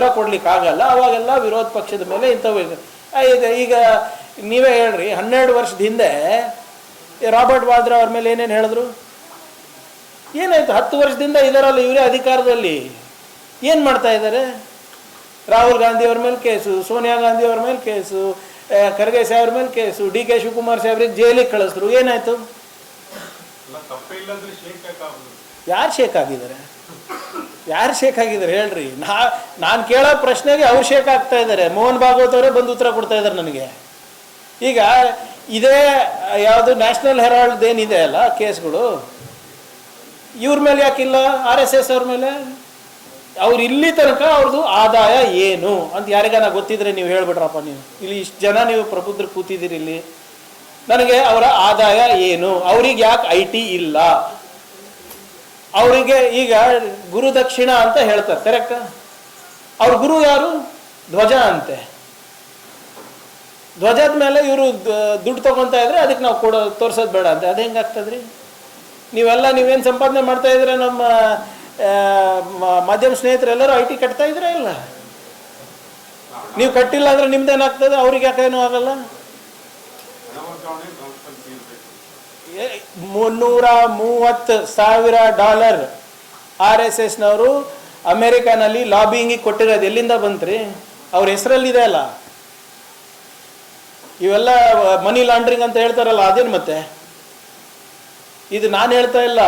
ಉತ್ತರ ಕೊಡ್ಲಿಕ್ಕಾಗಲ್ಲ. ಅವಾಗೆಲ್ಲ ವಿರೋಧ ಪಕ್ಷದ ಮೇಲೆ ಇಂಥವು ಈಗ ನೀವೇ ಹೇಳ್ರಿ, 12 ವರ್ಷದ ಹಿಂದೆ ರಾಬರ್ಟ್ ವಾದ್ರಾ ಅವ್ರ ಮೇಲೆ ಏನೇನು ಹೇಳಿದ್ರು? ಏನಾಯ್ತು? 10 ವರ್ಷದಿಂದ ಇದರಲ್ಲ, ಇವರೇ ಅಧಿಕಾರದಲ್ಲಿ. ಏನು ಮಾಡ್ತಾ ಇದ್ದಾರೆ? ರಾಹುಲ್ ಗಾಂಧಿ ಅವ್ರ ಮೇಲೆ ಕೇಸು, ಸೋನಿಯಾ ಗಾಂಧಿ ಅವ್ರ ಮೇಲೆ ಕೇಸು, ಖರ್ಗೆ ಸಾಹೇಬ್ರ ಮೇಲೆ ಕೇಸು, ಡಿ.ಕೆ. ಶಿವಕುಮಾರ್ ಸಾಹೇಬ್ರಿಗೆ ಜೈಲಿಗೆ ಕಳಿಸಿದ್ರು. ಏನಾಯ್ತು? ಯಾರು ಶೇಕ್ ಆಗಿದ್ದಾರೆ? ಯಾರು ಶೇಕ್ ಆಗಿದ್ದಾರೆ ಹೇಳ್ರಿ? ನಾನು ಕೇಳೋ ಪ್ರಶ್ನೆಗೆ ಅವ್ರು ಶೇಕ್ ಆಗ್ತಾ ಇದ್ದಾರೆ. ಮೋಹನ್ ಭಾಗವತ್ ಅವರೇ ಬಂದು ಉತ್ತರ ಕೊಡ್ತಾ ಇದ್ದಾರೆ ನನಗೆ. ಈಗ ಇದೇ ಯಾವುದು ನ್ಯಾಷನಲ್ ಹೆರಾಲ್ಡ್ ಏನಿದೆ ಅಲ್ಲ ಕೇಸ್ಗಳು, ಇವ್ರ ಮೇಲೆ ಯಾಕಿಲ್ಲ? RSS ಅವ್ರ ಮೇಲೆ. ಅವ್ರು ಇಲ್ಲಿ ತನಕ ಅವ್ರದ್ದು ಆದಾಯ ಏನು ಅಂತ ಯಾರಿಗಾನ ಗೊತ್ತಿದ್ರೆ ನೀವು ಹೇಳ್ಬಿಟ್ರಪ್ಪ. ನೀವು ಇಲ್ಲಿ ಇಷ್ಟು ಜನ ನೀವು ಪ್ರಬುದ್ಧರು ಕೂತಿದ್ದೀರಿ ಇಲ್ಲಿ, ನನಗೆ ಅವರ ಆದಾಯ ಏನು? ಅವ್ರಿಗೆ ಯಾಕೆ IT ಇಲ್ಲ? ಅವರಿಗೆ ಈಗ ಗುರುದಕ್ಷಿಣ ಅಂತ ಹೇಳ್ತಾರೆ, ಕರೆಕ್ಟ್? ಅವ್ರ ಗುರು ಯಾರು? ಧ್ವಜ ಅಂತೆ. ಧ್ವಜದ ಮೇಲೆ ಇವರು ದುಡ್ಡು ತಗೊತಾ ಇದ್ರೆ ಅದಕ್ಕೆ ನಾವು ತೋರ್ಸೋದು ಬೇಡ ಅಂತೆ. ಅದು ಹೆಂಗಾಗ್ತದ್ರಿ? ನೀವೇನು ಸಂಪಾದನೆ ಮಾಡ್ತಾ ಇದ್ರೆ ನಮ್ಮ ಮಾಧ್ಯಮ ಸ್ನೇಹಿತರೆಲ್ಲರೂ IT ಕಟ್ತಾ ಇದ್ರೆ ಇಲ್ಲ? ನೀವು ಕಟ್ಟಿಲ್ಲ ಅಂದ್ರೆ ನಿಮ್ದೇನಾಗ್ತದೆ? ಅವ್ರಿಗೆ ಯಾಕೇನೂ ಆಗಲ್ಲ? $330,000 RSSನವರು ಅಮೆರಿಕಾನಲ್ಲಿ ಲಾಬಿಂಗಿಗೆ ಕೊಟ್ಟಿರೋದು ಎಲ್ಲಿಂದ ಬಂತ್ರಿ? ಅವ್ರ ಹೆಸರಲ್ಲಿದೆ ಅಲ್ಲ. ಇವೆಲ್ಲ ಮನಿ ಲಾಂಡ್ರಿಂಗ್ ಅಂತ ಹೇಳ್ತಾರಲ್ಲ, ಅದೇನು ಮತ್ತೆ? ಇದು ನಾನು ಹೇಳ್ತಾ ಇಲ್ಲ,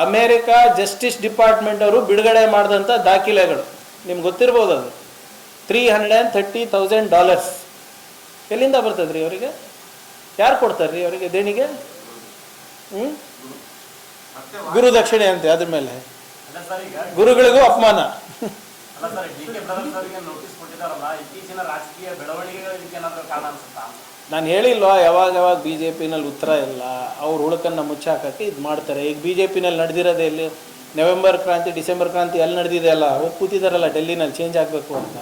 ಅಮೇರಿಕಾ ಜಸ್ಟಿಸ್ ಡಿಪಾರ್ಟ್ಮೆಂಟ್ ಅವರು ಬಿಡುಗಡೆ ಮಾಡಿದಂಥ ದಾಖಲೆಗಳು. ನಿಮ್ಗೆ ಗೊತ್ತಿರ್ಬೋದು ಅದು. $330,000 ಎಲ್ಲಿಂದ ಬರ್ತದ್ರಿ ಅವರಿಗೆ? ಯಾರು ಕೊಡ್ತಾರ್ರಿ ಅವರಿಗೆ ದೇಣಿಗೆ? ಗುರುದಕ್ಷಿಣೆ ಅಂತೆ. ಅದ್ರ ಮೇಲೆ ಗುರುಗಳಿಗೂ ಅಪಮಾನ. ನಾನು ಹೇಳಿಲ್ವಾ ಯಾವಾಗ BJPನಲ್ಲಿ ಉತ್ತರ ಇಲ್ಲ, ಅವ್ರ ಹುಳುಕನ್ನು ಮುಚ್ಚಾಕಕ್ಕೆ ಇದು ಮಾಡ್ತಾರೆ. ಈಗ BJPನಲ್ಲಿ ನಡೆದಿರೋದೇ ಇಲ್ಲಿ ನವೆಂಬರ್ ಕ್ರಾಂತಿ, ಡಿಸೆಂಬರ್ ಕ್ರಾಂತಿ ಎಲ್ಲಿ ನಡೆದಿದೆ ಅಲ್ಲ, ಹೋಗಿ ಕೂತಿದಾರಲ್ಲ ಡೆಲ್ಲಿನಲ್ಲಿ ಚೇಂಜ್ ಆಗಬೇಕು ಅಂತ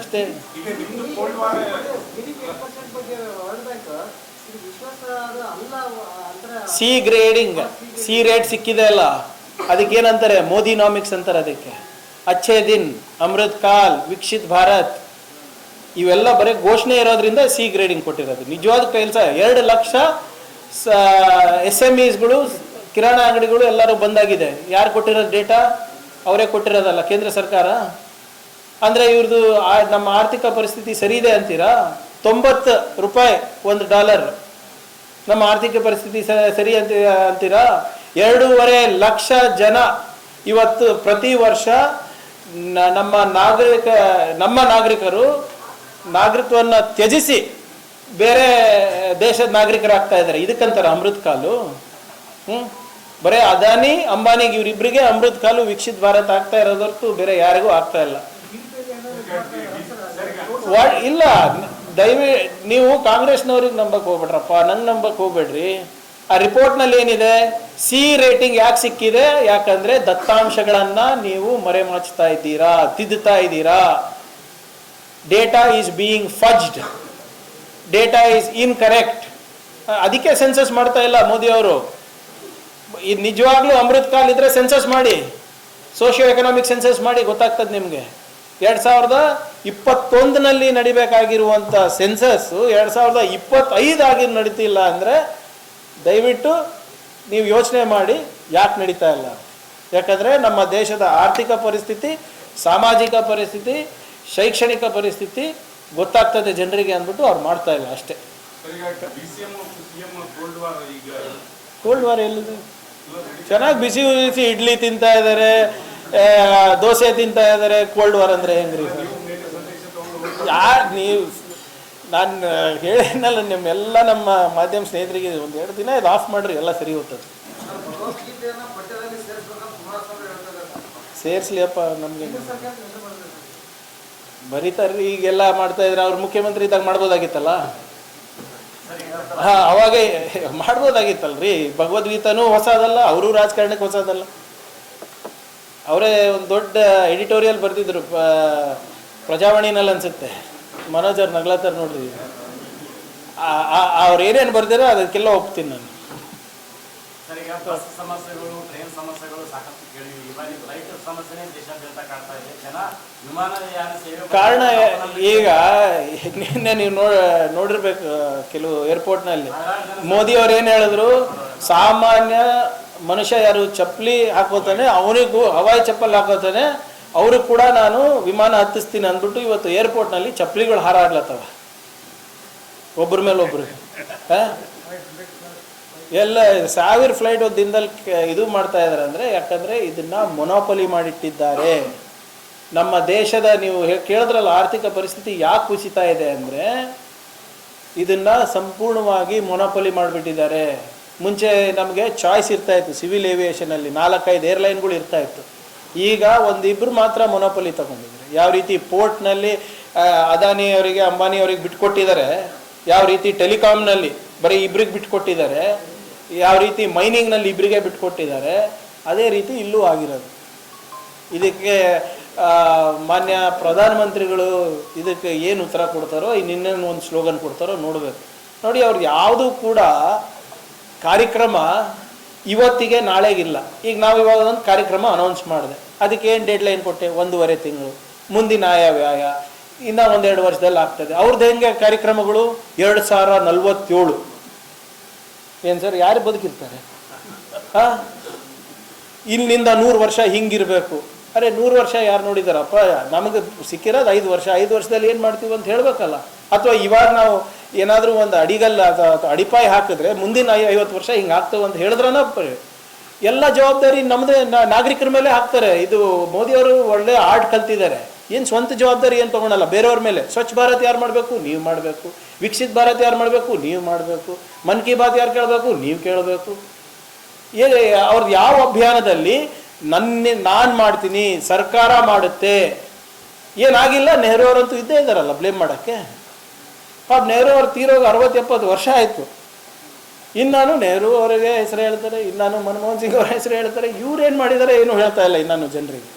ಅಷ್ಟೇ. ಸಿ ಗ್ರೇಡಿಂಗ್, ಸಿ ರೇಟ್ ಸಿಕ್ಕಿದೆ ಅಲ್ಲ, ಅದಕ್ಕೇನಂತಾರೆ? ಮೋದಿನಾಮಿಕ್ಸ್ ಅಂತಾರೆ ಅದಕ್ಕೆ. ಅಚ್ಚೇ ದಿನ್, ಅಮೃತ್ ಕಾಲ್, ವಿಕಸಿತ್ ಭಾರತ್, ಇವೆಲ್ಲ ಬರೀ ಘೋಷಣೆ ಇರೋದ್ರಿಂದ ಸಿ ಗ್ರೇಡಿಂಗ್ ಕೊಟ್ಟಿರೋದು. ನಿಜವಾದ ಕೆಲಸ 2 ಲಕ್ಷ SMEsಗಳು, ಕಿರಾಣಾ ಅಂಗಡಿಗಳು ಎಲ್ಲರೂ ಬಂದಾಗಿದೆ. ಯಾರು ಕೊಟ್ಟಿರೋದು ಡೇಟಾ? ಅವರೇ ಕೊಟ್ಟಿರೋದಲ್ಲ, ಕೇಂದ್ರ ಸರ್ಕಾರ. ಅಂದರೆ ಇವ್ರದ್ದು ನಮ್ಮ ಆರ್ಥಿಕ ಪರಿಸ್ಥಿತಿ ಸರಿ ಇದೆ ಅಂತೀರಾ? $90 $1. ನಮ್ಮ ಆರ್ಥಿಕ ಪರಿಸ್ಥಿತಿ ಸರಿ ಅಂತೀರಾ? 2.5 ಲಕ್ಷ ಜನ ಇವತ್ತು ಪ್ರತಿ ವರ್ಷ ನಮ್ಮ ನಾಗರಿಕರು ನಾಗರಿಕತ್ವವನ್ನು ತ್ಯಜಿಸಿ ಬೇರೆ ದೇಶದ ನಾಗರಿಕರಾಗ್ತಾ ಇದ್ದಾರೆ. ಇದಕ್ಕಂತಾರೆ ಅಮೃತ್ ಕಾಲು. ಬರೀ ಅದಾನಿ ಅಂಬಾನಿಗೆ ಇವರಿಬ್ಬರಿಗೆ ಅಮೃತ್ ಕಾಲು ವಿಕಸಿತ್ ಭಾರತ್ ಆಗ್ತಾ ಇರೋದು ಹೊರತು ಬೇರೆ ಯಾರಿಗೂ ಆಗ್ತಾ ಇಲ್ಲ. ಇಲ್ಲ, ನೀವು ಕಾಂಗ್ರೆಸ್ನವ್ರಿಗೆ ನಂಬಕ್ ಹೋಗ್ಬೇಡ್ರಪ್ಪ, ನಂಗೆ ನಂಬಕ್ ಹೋಗ್ಬೇಡ್ರಿ. ಆ ರಿಪೋರ್ಟ್ನಲ್ಲಿ ಏನಿದೆ? ಸಿ ರೇಟಿಂಗ್ ಯಾಕೆ ಸಿಕ್ಕಿದೆ? ಯಾಕಂದ್ರೆ ದತ್ತಾಂಶಗಳನ್ನ ನೀವು ಮರೆಮಾಚ್ತಾ ಇದ್ದೀರಾ, ತಿದ್ದುತ್ತಾ ಇದ್ದೀರಾ. Data is being fudged, data is incorrect. ಅದಕ್ಕೆ ಸೆನ್ಸಸ್ ಮಾಡ್ತಾ ಇಲ್ಲ ಮೋದಿ ಅವರು. ಇದು ನಿಜವಾಗ್ಲೂ ಅಮೃತ್ ಕಾಲ್ ಇದ್ರೆ ಸೆನ್ಸಸ್ ಮಾಡಿ, ಸೋಷಿಯೋ ಎಕನಾಮಿಕ್ ಸೆನ್ಸಸ್ ಮಾಡಿ, ಗೊತ್ತಾಗ್ತದೆ ನಿಮಗೆ. 2021ನಲ್ಲಿ ನಡಿಬೇಕಾಗಿರುವಂಥ ಸೆನ್ಸಸ್ 2025 ಆಗಿ ನಡೀತಿಲ್ಲ ಅಂದರೆ ದಯವಿಟ್ಟು ನೀವು ಯೋಚನೆ ಮಾಡಿ ಯಾಕೆ ನಡೀತಾ ಇಲ್ಲ. ಯಾಕಂದರೆ ನಮ್ಮ ದೇಶದ ಆರ್ಥಿಕ ಪರಿಸ್ಥಿತಿ, ಸಾಮಾಜಿಕ ಪರಿಸ್ಥಿತಿ, ಶೈಕ್ಷಣಿಕ ಪರಿಸ್ಥಿತಿ ಗೊತ್ತಾಗ್ತದೆ ಜನರಿಗೆ ಅಂದ್ಬಿಟ್ಟು ಅವ್ರು ಮಾಡ್ತಾ ಇಲ್ಲ ಅಷ್ಟೇ. ಕೋಲ್ಡ್ ವಾರ್ ಎಲ್ಲಿದೆ? ಚೆನ್ನಾಗಿ ಬಿಸಿ ಬಿಸಿ ಇಡ್ಲಿ ತಿಂತಾ ಇದ್ದಾರೆ, ದೋಸೆ ತಿಂತಾ ಇದ್ದಾರೆ. ಕೋಲ್ಡ್ ವಾರ್ ಅಂದರೆ ಹೆಂಗ್ರಿ? ನೀವು ನಾನು ಹೇಳಿನಲ್ಲ, ನಿಮ್ಮೆಲ್ಲ ನಮ್ಮ ಮಾಧ್ಯಮ ಸ್ನೇಹಿತರಿಗೆ 1-2 ದಿನ ಇದು ಆಫ್ ಮಾಡ್ರಿ, ಎಲ್ಲ ಸರಿ ಹೋಗ್ತದೆ. ಸೇರಿಸ್ಲಿ ಅಪ್ಪ, ನಮಗೆ ಬರೀತಾರ್ರಿ. ಈಗೆಲ್ಲ ಮಾಡ್ತಾ ಇದ್ರೆ ಅವ್ರು ಮುಖ್ಯಮಂತ್ರಿ ಇದ್ದಾಗ ಮಾಡ್ಬೋದಾಗಿತ್ತಲ್ಲ. ಅವಾಗ ಮಾಡ್ಬೋದಾಗಿತ್ತಲ್ರಿ. ಭಗವದ್ಗೀತಾನೂ ಹೊಸದಲ್ಲ, ಅವರು ರಾಜಕಾರಣಕ್ಕೆ ಹೊಸದಲ್ಲ. ಅವರೇ ಒಂದು ದೊಡ್ಡ ಎಡಿಟೋರಿಯಲ್ ಬರೆದಿದ್ರು ಪ್ರಜಾವಾಣಿನಲ್ಲಿ ಅನ್ಸುತ್ತೆ. ಮನೋಜ್ ಅವ್ರು ನಗ್ಲಾತಾರ ನೋಡ್ರಿ. ಅವ್ರು ಏನೇನು ಬರ್ದಿರೋ ಅದಕ್ಕೆಲ್ಲ ಒಪ್ತೀನಿ ನಾನು. ಈಗ ಬಸ್ ಸಮಸ್ಯೆಗಳು, ಟ್ರೈನ್ ಸಮಸ್ಯೆಗಳು ಸಾಕಷ್ಟು ಕೇಳಿವಿ. ಇವಾಗ ರೈತರ ಸಮಸ್ಯೆನೇ ದೇಶಾದ್ಯಂತ ಕಾಡ್ತಾ ಇದೆ. ಜನ ವಿಮಾನಯಾನ ಸೇವೆ ಕಾರಣ ಈಗ ನಿನ್ನೆ ನೀವು ನೋಡಿರ್ಬೇಕು ಕೆಲವು ಏರ್ಪೋರ್ಟ್ನಲ್ಲಿ ಮೋದಿ ಅವ್ರು ಏನು ಹೇಳಿದ್ರು, ಸಾಮಾನ್ಯ ಮನುಷ್ಯ ಯಾರು ಚಪ್ಪಲಿ ಹಾಕೋತಾನೆ ಅವನಿಗೂ ಹವಾಯಿ ಚಪ್ಪಲ್ ಹಾಕೋತಾನೆ ಅವ್ರಿಗೆ ಕೂಡ ನಾನು ವಿಮಾನ ಹತ್ತಿಸ್ತೀನಿ ಅಂದ್ಬಿಟ್ಟು ಇವತ್ತು ಏರ್ಪೋರ್ಟ್ನಲ್ಲಿ ಚಪ್ಪಲಿಗಳು ಹಾರಾಡ್ಲತ್ತವ ಒಬ್ಬರ ಮೇಲೆ ಒಬ್ರು. ಎಲ್ಲ 1000 ಫ್ಲೈಟ್ ದಿನದಲ್ಲಿ ಇದು ಮಾಡ್ತಾ ಇದ್ದಾರೆ ಅಂದರೆ ಯಾಕಂದರೆ ಇದನ್ನ ಮೊನೋಪಲಿ ಮಾಡಿಟ್ಟಿದ್ದಾರೆ. ನಮ್ಮ ದೇಶದ ನೀವು ಕೇಳಿದ್ರಲ್ಲ ಆರ್ಥಿಕ ಪರಿಸ್ಥಿತಿ ಯಾಕೆ ಕುಸಿತಾ ಇದೆ ಅಂದರೆ ಇದನ್ನ ಸಂಪೂರ್ಣವಾಗಿ ಮೊನೋಪಲಿ ಮಾಡಿಬಿಟ್ಟಿದ್ದಾರೆ. ಮುಂಚೆ ನಮಗೆ ಚಾಯ್ಸ್ ಇರ್ತಾ ಇತ್ತು, ಸಿವಿಲ್ ಏವಿಯೇಷನಲ್ಲಿ 4-5 ಏರ್ಲೈನ್ಗಳು ಇರ್ತಾ ಇತ್ತು. ಈಗ ಒಂದಿಬ್ಬರು ಮಾತ್ರ ಮೊನೋಪಲಿ ತಗೊಂಡಿದ್ದಾರೆ. ಯಾವ ರೀತಿ ಪೋರ್ಟ್ನಲ್ಲಿ ಅದಾನಿ ಅವರಿಗೆ ಅಂಬಾನಿ ಅವರಿಗೆ ಬಿಟ್ಕೊಟ್ಟಿದ್ದಾರೆ, ಯಾವ ರೀತಿ ಟೆಲಿಕಾಮ್ನಲ್ಲಿ ಬರೀ ಇಬ್ರಿಗೆ ಬಿಟ್ಕೊಟ್ಟಿದ್ದಾರೆ, ಯಾವ ರೀತಿ ಮೈನಿಂಗ್ನಲ್ಲಿ ಇಬ್ಬರಿಗೆ ಬಿಟ್ಕೊಟ್ಟಿದ್ದಾರೆ, ಅದೇ ರೀತಿ ಇಲ್ಲೂ ಆಗಿರೋದು. ಇದಕ್ಕೆ ಮಾನ್ಯ ಪ್ರಧಾನಮಂತ್ರಿಗಳು ಇದಕ್ಕೆ ಏನು ಉತ್ತರ ಕೊಡ್ತಾರೋ, ಇನ್ನೇನು ಒಂದು ಸ್ಲೋಗನ್ ಕೊಡ್ತಾರೋ ನೋಡಬೇಕು. ನೋಡಿ, ಅವ್ರು ಯಾವುದೂ ಕೂಡ ಕಾರ್ಯಕ್ರಮ ಇವತ್ತಿಗೆ ನಾಳೆಗಿಲ್ಲ. ಈಗ ನಾವು ಇವಾಗ ಒಂದು ಕಾರ್ಯಕ್ರಮ ಅನೌನ್ಸ್ ಮಾಡಿದೆ, ಅದಕ್ಕೆ ಏನು ಡೆಡ್ಲೈನ್ ಕೊಟ್ಟೆ? 1.5 ತಿಂಗಳು, ಮುಂದಿನ ಆಯವ್ಯಯ ಇನ್ನೂ 1-2 ವರ್ಷದಲ್ಲಿ ಆಗ್ತದೆ. ಅವ್ರದ್ದು ಹೆಂಗೆ ಕಾರ್ಯಕ್ರಮಗಳು? 2047. ಏನು ಸರ್, ಯಾರು ಬದುಕಿರ್ತಾರೆ? ಇಲ್ಲಿಂದ 100 ವರ್ಷ ಹಿಂಗಿರಬೇಕು. ಅರೆ 100 ವರ್ಷ ಯಾರು ನೋಡಿದಾರಪ್ಪ? ನಮಗೆ ಸಿಕ್ಕಿರೋದು 5 ವರ್ಷ. 5 ವರ್ಷದಲ್ಲಿ ಏನು ಮಾಡ್ತೀವಿ ಅಂತ ಹೇಳಬೇಕಲ್ಲ. ಅಥವಾ ಇವಾಗ ನಾವು ಏನಾದರೂ ಒಂದು ಅಡಿಗಲ್ಲ ಅಥವಾ ಅಡಿಪಾಯ ಹಾಕಿದ್ರೆ ಮುಂದಿನ 50 ವರ್ಷ ಹಿಂಗೆ ಆಗ್ತವೆ ಅಂತ ಹೇಳಿದ್ರನ ಎಲ್ಲ ಜವಾಬ್ದಾರಿ ನಮ್ಮದೇ ನಾಗರಿಕರ ಮೇಲೆ ಹಾಕ್ತಾರೆ. ಇದು ಮೋದಿಯವರು ಒಳ್ಳೆ ಆರ್ಟ್ ಕಲ್ತಿದ್ದಾರೆ. ಏನು ಸ್ವಂತ ಜವಾಬ್ದಾರಿ ಏನು ತೊಗೊಳಲ್ಲ, ಬೇರೆಯವ್ರ ಮೇಲೆ. ಸ್ವಚ್ಛ ಭಾರತ್ ಯಾರು ಮಾಡಬೇಕು? ನೀವು ಮಾಡಬೇಕು. ವಿಕಸಿತ್ ಭಾರತ್ ಯಾರು ಮಾಡಬೇಕು? ನೀವು ಮಾಡಬೇಕು. ಮನ್ ಕಿ ಬಾತ್ ಯಾರು ಕೇಳಬೇಕು? ನೀವು ಕೇಳಬೇಕು. ಅವ್ರದ್ದು ಯಾವ ಅಭಿಯಾನದಲ್ಲಿ ನಾನು ಮಾಡ್ತೀನಿ, ಸರ್ಕಾರ ಮಾಡುತ್ತೆ, ಏನಾಗಿಲ್ಲ. ನೆಹರು ಅವರಂತೂ ಇದ್ದೇ ಇದ್ದಾರಲ್ಲ ಬ್ಲೇಮ್ ಮಾಡೋಕ್ಕೆ. ಪಾಪ ನೆಹರು ಅವ್ರು ತೀರೋಗಿ 60-70 ವರ್ಷ ಆಯಿತು. ಇನ್ನಾನು ನೆಹರು ಅವರಿಗೆ ಹೆಸರು ಹೇಳ್ತಾರೆ, ಇನ್ನಾನು ಮನಮೋಹನ್ ಸಿಂಗ್ ಅವರ ಹೆಸರು ಹೇಳ್ತಾರೆ. ಇವ್ರೇನು ಮಾಡಿದ್ದಾರೆ ಏನು ಹೇಳ್ತಾ ಇಲ್ಲ ಇನ್ನಾನು ಜನರಿಗೆ.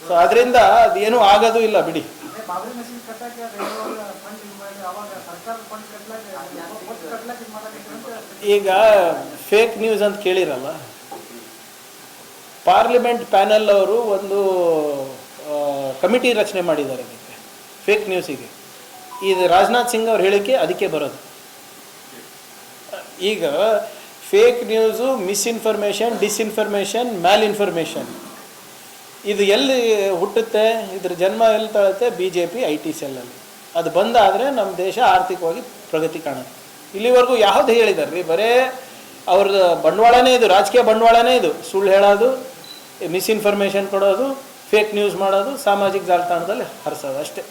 ಸೊ ಅದರಿಂದ ಅದೇನೂ ಆಗೋದು ಇಲ್ಲ ಬಿಡಿ. ಈಗ ಫೇಕ್ ನ್ಯೂಸ್ ಅಂತ ಕೇಳಿರಲ್ಲ, ಪಾರ್ಲಿಮೆಂಟ್ ಪ್ಯಾನಲ್ ಅವರು ಒಂದು ಕಮಿಟಿ ರಚನೆ ಮಾಡಿದ್ದಾರೆ ಇದಕ್ಕೆ, ಫೇಕ್ ನ್ಯೂಸಿಗೆ. ಇದು ರಾಜನಾಥ್ ಸಿಂಗ್ ಅವ್ರ ಹೇಳಿಕೆ ಅದಕ್ಕೆ ಬರೋದು. ಈಗ ಫೇಕ್ ನ್ಯೂಸು, ಮಿಸ್ಇನ್ಫಾರ್ಮೇಷನ್, ಡಿಸ್ಇನ್ಫಾರ್ಮೇಷನ್, ಮ್ಯಾಲ್ ಇನ್ಫಾರ್ಮೇಷನ್ ಇದು ಎಲ್ಲಿ ಹುಟ್ಟುತ್ತೆ? ಇದ್ರ ಜನ್ಮ ಎಲ್ಲಿ ತಳುತ್ತೆ? BJP IT ಸೆಲ್ಲಲ್ಲಿ. ಅದು ಬಂದಾದರೆ ನಮ್ಮ ದೇಶ ಆರ್ಥಿಕವಾಗಿ ಪ್ರಗತಿ ಕಾಣುತ್ತೆ. ಇಲ್ಲಿವರೆಗೂ ಯಾವುದು ಹೇಳಿದ್ದಾರೆ ರೀ? ಬರೇ ಅವ್ರದ್ದು ಬಂಡವಾಳನೇ ಇದು, ರಾಜಕೀಯ ಬಂಡವಾಳನೇ ಇದು. ಸುಳ್ಳು ಹೇಳೋದು, ಮಿಸ್ಇನ್ಫಾರ್ಮೇಷನ್ ಕೊಡೋದು, ಫೇಕ್ ನ್ಯೂಸ್ ಮಾಡೋದು, ಸಾಮಾಜಿಕ ಜಾಲತಾಣದಲ್ಲಿ ಹರಿಸೋದು ಅಷ್ಟೇ.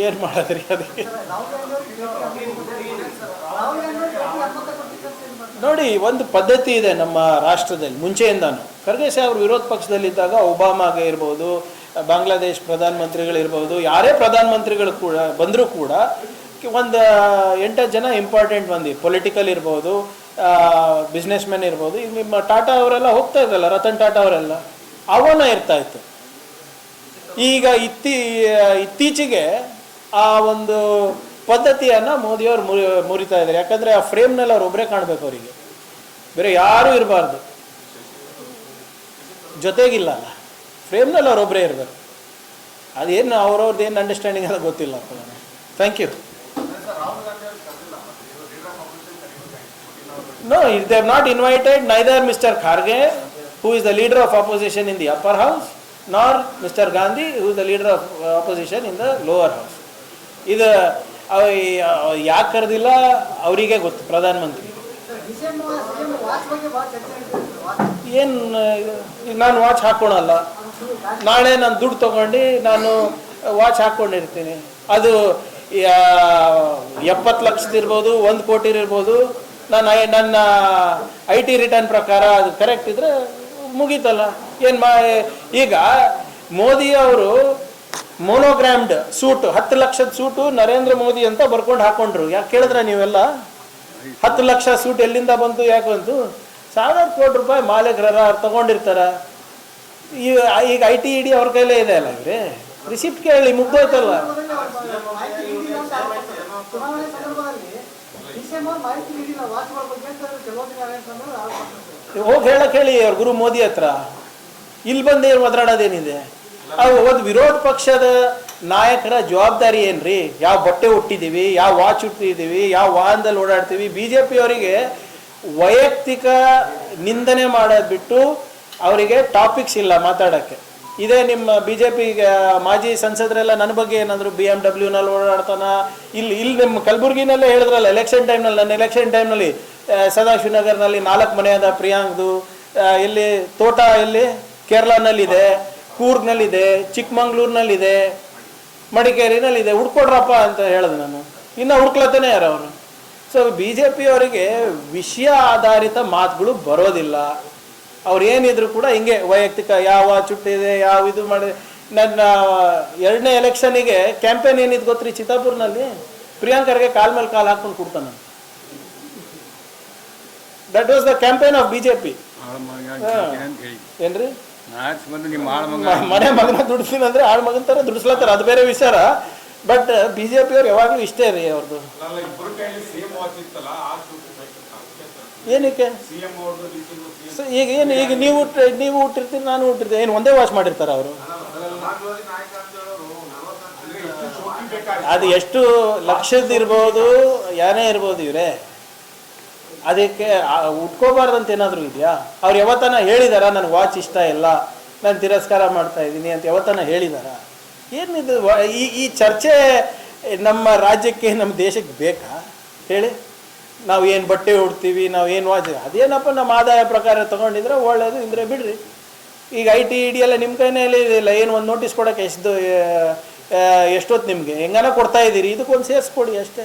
ಏನು ಮಾಡೋದ್ರಿ ಅದಕ್ಕೆ? ನೋಡಿ, ಒಂದು ಪದ್ಧತಿ ಇದೆ ನಮ್ಮ ರಾಷ್ಟ್ರದಲ್ಲಿ ಮುಂಚೆಯಿಂದಾನು. ಖರ್ಗೆ ಸಾಹೇಬರು ವಿರೋಧ ಪಕ್ಷದಲ್ಲಿದ್ದಾಗ ಒಬಾಮಾಗೆ ಇರ್ಬೋದು, ಬಾಂಗ್ಲಾದೇಶ್ ಪ್ರಧಾನಮಂತ್ರಿಗಳಿರ್ಬೋದು, ಯಾರೇ ಪ್ರಧಾನಮಂತ್ರಿಗಳು ಕೂಡ ಬಂದರೂ ಕೂಡ ಒಂದು 8-10 ಜನ ಇಂಪಾರ್ಟೆಂಟ್ ಮಂದಿ, ಪೊಲಿಟಿಕಲ್ ಇರ್ಬೋದು, ಬಿಸ್ನೆಸ್ ಮ್ಯಾನ್ ಇರ್ಬೋದು. ಈಗ ನಿಮ್ಮ ಟಾಟಾ ಅವರೆಲ್ಲ ಹೋಗ್ತಾ ಇದ್ರಲ್ಲ, ರತನ್ ಟಾಟಾ ಅವರೆಲ್ಲ ಅವನ ಇರ್ತಾ ಇತ್ತು. ಈಗ ಇತ್ತೀಚೆಗೆ ಆ ಒಂದು ಪದ್ಧತಿಯನ್ನು ಮೋದಿಯವರು ಮುರಿತಾ ಇದ್ದಾರೆ. ಯಾಕಂದರೆ ಆ ಫ್ರೇಮ್ನಲ್ಲಿ ಅವ್ರು ಒಬ್ಬರೇ ಕಾಣಬೇಕು, ಅವರಿಗೆ ಬೇರೆ ಯಾರೂ ಇರಬಾರ್ದು, ಜೊತೆಗಿಲ್ಲ ಅಲ್ಲ, ಫ್ರೇಮ್ನಲ್ಲಿ ಅವರೊಬ್ಬರೇ ಇರಬೇಕು. ಅದೇನು ಅವ್ರವ್ರದ್ದು ಏನು ಅಂಡರ್ಸ್ಟ್ಯಾಂಡಿಂಗ್ ಅದು ಗೊತ್ತಿಲ್ಲ. Thank you. No, they have not invited neither Mr. Kharge, who is the leader of opposition in the upper house, nor Mr. Gandhi, who is the leader of opposition in the lower house. ಇದು ಯಾಕೆ ಕರೆದಿಲ್ಲ ಅವರಿಗೆ ಗೊತ್ತು, ಪ್ರಧಾನಮಂತ್ರಿ. ಏನು, ಈಗ ನಾನು watch ಹಾಕ್ಕೊಳಲ್ಲ, ನಾಳೆ ನಾನು ದುಡ್ಡು ತೊಗೊಂಡು ನಾನು ವಾಚ್ ಹಾಕ್ಕೊಂಡಿರ್ತೀನಿ. ಅದು 70 ಲಕ್ಷದಿರ್ಬೋದು, 1 ಕೋಟಿ ಇರ್ಬೋದು. ನನ್ನ IT ರಿಟರ್ನ್ ಪ್ರಕಾರ ಅದು ಕರೆಕ್ಟ್ ಇದ್ರೆ ಮುಗೀತಲ್ಲ. ಈಗ ಮೋದಿ ಅವರು ಮೋನೋಗ್ರಾಮ್ಡ್ ಸೂಟು, 10 ಲಕ್ಷದ ಸೂಟು ನರೇಂದ್ರ ಮೋದಿ ಅಂತ ಬರ್ಕೊಂಡು ಹಾಕೊಂಡ್ರು. ಯಾಕೆ ಕೇಳಿದ್ರೆ ನೀವೆಲ್ಲ? 10 ಲಕ್ಷ ಸೂಟ್ ಎಲ್ಲಿಂದ ಬಂತು, ಯಾಕೆ ಬಂತು? 1000 ಕೋಟಿ ರೂಪಾಯಿ ಮಾಲೀಕರ ತಗೊಂಡಿರ್ತಾರ. ಈಗ IT ED ಅವ್ರ ಕೈಲೇ ಇದೆ ಅಲ್ಲ, ಇವ್ರೆ ರಿಸಿಪ್ಟ್ ಕೇಳಿ ಮುಗ್ದೋಯ್ತಲ್ಲ. ಹೋಗಿ ಹೇಳಕ್ ಹೇಳಿ ಅವ್ರ ಗುರು ಮೋದಿ ಹತ್ರ. ಇಲ್ಲಿ ಬಂದು ಒದರಾಡೋದೇನಿದೆ? ಒಂದು ವಿರೋಧ ಪಕ್ಷದ ನಾಯಕರ ಜವಾಬ್ದಾರಿ ಏನ್ರಿ? ಯಾವ ಬಟ್ಟೆ ಹುಟ್ಟಿದೀವಿ, ಯಾವ ವಾಚ್ ಹುಟ್ಟಿದೀವಿ, ಯಾವ ವಾಹನದಲ್ಲಿ ಓಡಾಡ್ತೀವಿ? BJP ಅವರಿಗೆ ವೈಯಕ್ತಿಕ ನಿಂದನೆ ಮಾಡೋದು ಬಿಟ್ಟು ಅವರಿಗೆ ಟಾಪಿಕ್ಸ್ ಇಲ್ಲ ಮಾತಾಡೋಕ್ಕೆ. ಇದೇ ನಿಮ್ಮ BJP ಮಾಜಿ ಸಂಸದರೆಲ್ಲ ನನ್ನ ಬಗ್ಗೆ ಏನಾದರೂ BMW ಓಡಾಡ್ತಾನ, ಇಲ್ಲಿ ನಿಮ್ಮ ಕಲಬುರ್ಗಿನಲ್ಲೇ ಹೇಳಿದ್ರಲ್ಲ ಎಲೆಕ್ಷನ್ ಟೈಮ್ನಲ್ಲಿ, ನನ್ನ ಎಲೆಕ್ಷನ್ ಟೈಮ್ನಲ್ಲಿ ಸದಾಶಿವನಗರ್ನಲ್ಲಿ 4 ಮನೆ ಅದ ಪ್ರಿಯಾಂಕ್ದು, ಎಲ್ಲಿ ತೋಟ ಎಲ್ಲಿ ಕೇರಳನಲ್ಲಿದೆ, ಕೂರ್ಗ್ನಲ್ಲಿದೆ, ಚಿಕ್ಕಮಂಗ್ಳೂರಿನಲ್ಲಿದೆ, ಮಡಿಕೇರಿನಲ್ಲಿದೆ, ಹುಡ್ಕೊಡ್ರಪ್ಪ ಅಂತ ಹೇಳಿದೆ ನಾನು. ಇನ್ನು ಹುಡ್ಕ್ಲತ್ತಾನೆ ಯಾರು ಅವರು? ಸೊ BJP ಅವರಿಗೆ ವಿಷಯ ಆಧಾರಿತ ಮಾತುಗಳು ಬರೋದಿಲ್ಲ. ಅವ್ರು ಏನಿದ್ರು ಕೂಡ ಹಿಂಗೆ ವೈಯಕ್ತಿಕ ಯಾವ ಚುಟ್ಟಿದೆ, ಯಾವ ಇದು ಮಾಡಿ. ನನ್ನ 2ನೇ ಎಲೆಕ್ಷನಿಗೆ ಕ್ಯಾಂಪೇನ್ ಏನಿದ್ ಗೊತ್ತ್ರಿ? ಚಿತ್ತಾಪುರ್ನಲ್ಲಿ ಪ್ರಿಯಾಂಕರ್ಗೆ ಕಾಲ್ ಮೇಲೆ ಕಾಲು ಹಾಕೊಂಡು ಕೊಡ್ತಾನೆ. That was the campaign of BJP. ಏನ್ರಿ? ಮನೆ ಮಗನ ದುಡಿಸ್ತೀನಿ ಅಂದ್ರೆ ಆಳ್ ಮಗನ ತರ ದುಡಿಸ್ಲತ್ತಾರ, ಅದು ಬೇರೆ ವಿಚಾರ. ಬಟ್ BJP ಅವ್ರು ಯಾವಾಗ್ಲೂ ಇಷ್ಟೇ ರೀ ಅವ್ರದ್ದು. ಏನಕ್ಕೆ ಈಗ ಏನು ಈಗ ನೀವು ಹುಟ್ಟಿರ್ತೀರಿ, ನಾನು ಹುಟ್ಟಿರ್ತೀನಿ, ಏನು ಒಂದೇ ವಾಚ್ ಮಾಡಿರ್ತಾರ ಅವರು? ಅದು ಎಷ್ಟು ಲಕ್ಷದಿರ್ಬೋದು, ಯಾನೇ ಇರ್ಬೋದು ಇವರೇ, ಅದಕ್ಕೆ ಉಟ್ಕೋಬಾರ್ದಂತ ಏನಾದರೂ ಇದೆಯಾ? ಅವ್ರು ಯಾವತ್ತನ ಹೇಳಿದಾರ ನನಗೆ ವಾಚ್ ಇಷ್ಟ ಇಲ್ಲ, ನಾನು ತಿರಸ್ಕಾರ ಮಾಡ್ತಾ ಇದ್ದೀನಿ ಅಂತ ಯಾವತ್ತನ ಹೇಳಿದಾರ? ಏನಿದು ಈ ಚರ್ಚೆ ನಮ್ಮ ರಾಜ್ಯಕ್ಕೆ, ನಮ್ಮ ದೇಶಕ್ಕೆ ಬೇಕಾ ಹೇಳಿ? ನಾವು ಏನು ಬಟ್ಟೆ ಉಡ್ತೀವಿ, ನಾವು ಏನು ವಾಚ್, ಅದೇನಪ್ಪ ನಮ್ಮ ಆದಾಯ ಪ್ರಕಾರ ತೊಗೊಂಡಿದ್ರೆ ಒಳ್ಳೇದು, ಇಂದ್ರೆ ಬಿಡ್ರಿ. ಈಗ IT ED ಎಲ್ಲ ನಿಮ್ಮ ಕೈನಲ್ಲಿ ಇದೆಯಲ್ಲ, ಏನು ಒಂದು ನೋಟಿಸ್ ಕೊಡೋಕ್ಕೆ ಎಷ್ಟೊತ್ತು ನಿಮಗೆ ಹೆಂಗನ ಕೊಡ್ತಾ ಇದ್ದೀರಿ, ಇದಕ್ಕೊಂದು ಸೇರಿಸ್ಕೊಡಿ ಅಷ್ಟೇ.